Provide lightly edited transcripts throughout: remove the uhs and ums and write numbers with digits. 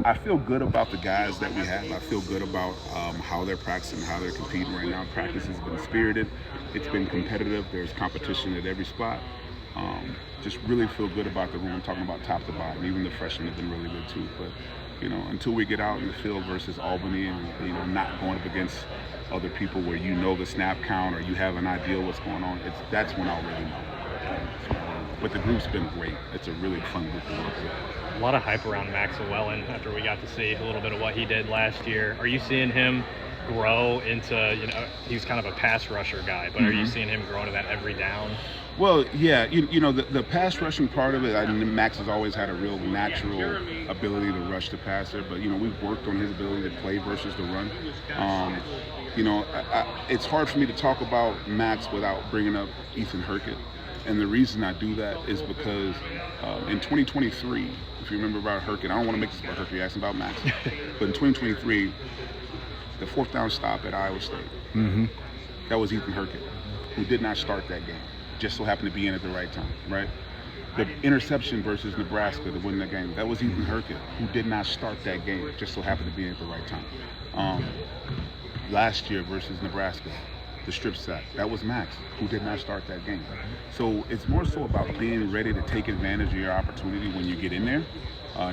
I feel good about the guys that we have. I feel good about how they're practicing, how they're competing right now. Practice has been spirited. It's been competitive. There's competition at every spot. Just really feel good about the room. I'm talking about top to bottom. Even the freshmen have been really good too. But until we get out in the field versus Albany and not going up against other people where the snap count or you have an idea what's going on, that's when I'll really know. But the group's been great. It's a really fun group to work with. A lot of hype around Max Llewellyn after we got to see a little bit of what he did last year. Are you seeing him grow into, he's kind of a pass rusher guy, but are you seeing him grow into that every down? Well, yeah, the pass rushing part of it, Max has always had a real natural ability to rush the passer, but, we've worked on his ability to play versus the run. It's hard for me to talk about Max without bringing up Ethan Hurkett. And the reason I do that is because in 2023, if you remember about Hurkett, I don't want to make this about Hurkett, you're asking about Max, but in 2023, the fourth down stop at Iowa State, that was Ethan Hurkett, who did not start that game, just so happened to be in at the right time, right? The interception versus Nebraska to win that game, that was Ethan Hurkett, who did not start that game, just so happened to be in at the right time. Last year versus Nebraska, the strip sack, that was Max, who did not start that game. So it's more so about being ready to take advantage of your opportunity when you get in there,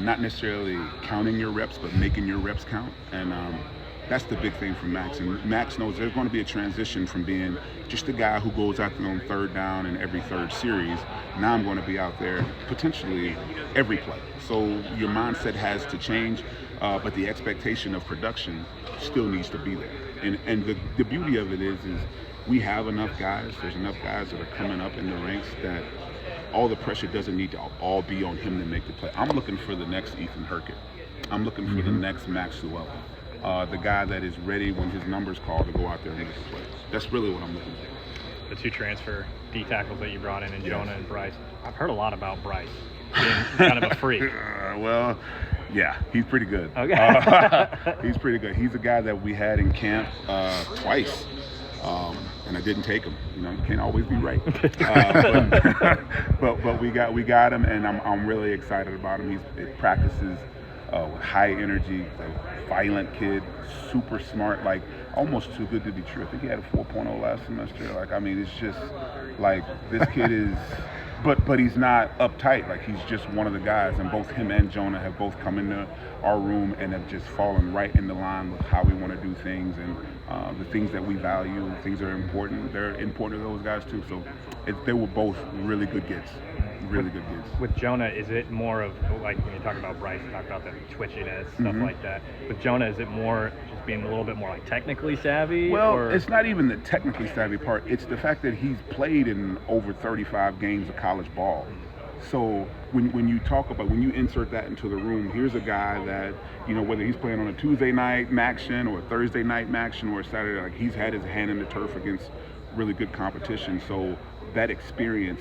not necessarily counting your reps, but making your reps count. And that's the big thing for Max. And Max knows there's going to be a transition from being just a guy who goes out there on third down in every third series. Now I'm going to be out there potentially every play. So your mindset has to change, but the expectation of production still needs to be there. And the beauty of it is we have enough guys. There's enough guys that are coming up in the ranks that all the pressure doesn't need to all be on him to make the play. I'm looking for the next Ethan Hurkett. I'm looking for the next Max Llewellyn. The guy that is ready when his number's called to go out there and make the play. That's really what I'm looking for. The two transfer D tackles that you brought in, Jonah and Bryce. I've heard a lot about Bryce being kind of a freak. Well, yeah, he's pretty good. Okay. He's pretty good. He's a guy that we had in camp twice, and I didn't take him. You can't always be right. But we got him, and I'm really excited about him. He practices with high energy, a violent kid, super smart, like almost too good to be true. I think he had a 4.0 last semester. It's just like this kid is. But he's not uptight. Like, he's just one of the guys, and both him and Jonah have both come into our room and have just fallen right in the line with how we want to do things and the things that we value, things that are important. They're important to those guys too. So they were both really good gets. Really good gets. With Jonah, is it more of, like when you talk about Bryce, you talk about the twitchiness, stuff like that. With Jonah, is it more just being a little bit more like technically savvy? Well, it's not even the technically savvy part. It's the fact that he's played in over 35 games of college ball. So when you insert that into the room, here's a guy that, whether he's playing on a Tuesday night action or a Thursday night action or a Saturday, like, he's had his hand in the turf against really good competition. So that experience,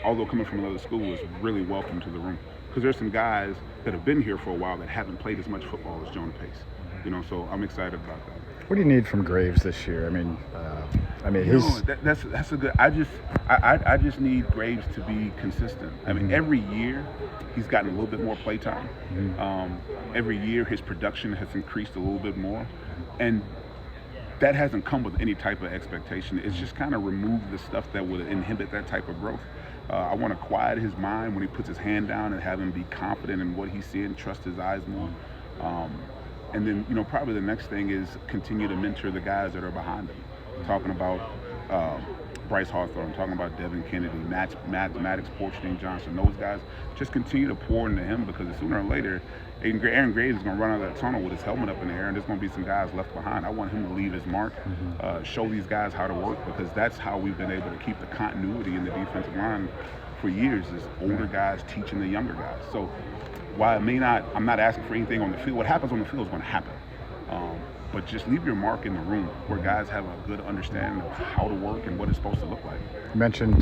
although coming from another school, is really welcome to the room. Because there's some guys that have been here for a while that haven't played as much football as Jonah Pace. So I'm excited about that. What do you need from Graves this year? That's a good. I just need Graves to be consistent. Every year he's gotten a little bit more play time. Every year his production has increased a little bit more, and that hasn't come with any type of expectation. It's just kind of removed the stuff that would inhibit that type of growth. I want to quiet his mind when he puts his hand down and have him be confident in what he's seeing, trust his eyes more. And then, probably the next thing is continue to mentor the guys that are behind him. Talking about Bryce Hawthorne, talking about Devin Kennedy, Maddox, Porcelain Johnson, those guys, just continue to pour into him, because sooner or later, Aaron Graves is going to run out of that tunnel with his helmet up in the air, and there's going to be some guys left behind. I want him to leave his mark, show these guys how to work, because that's how we've been able to keep the continuity in the defensive line for years, is older guys teaching the younger guys. So while I'm not asking for anything on the field, what happens on the field is going to happen. But just leave your mark in the room where guys have a good understanding of how to work and what it's supposed to look like. You mentioned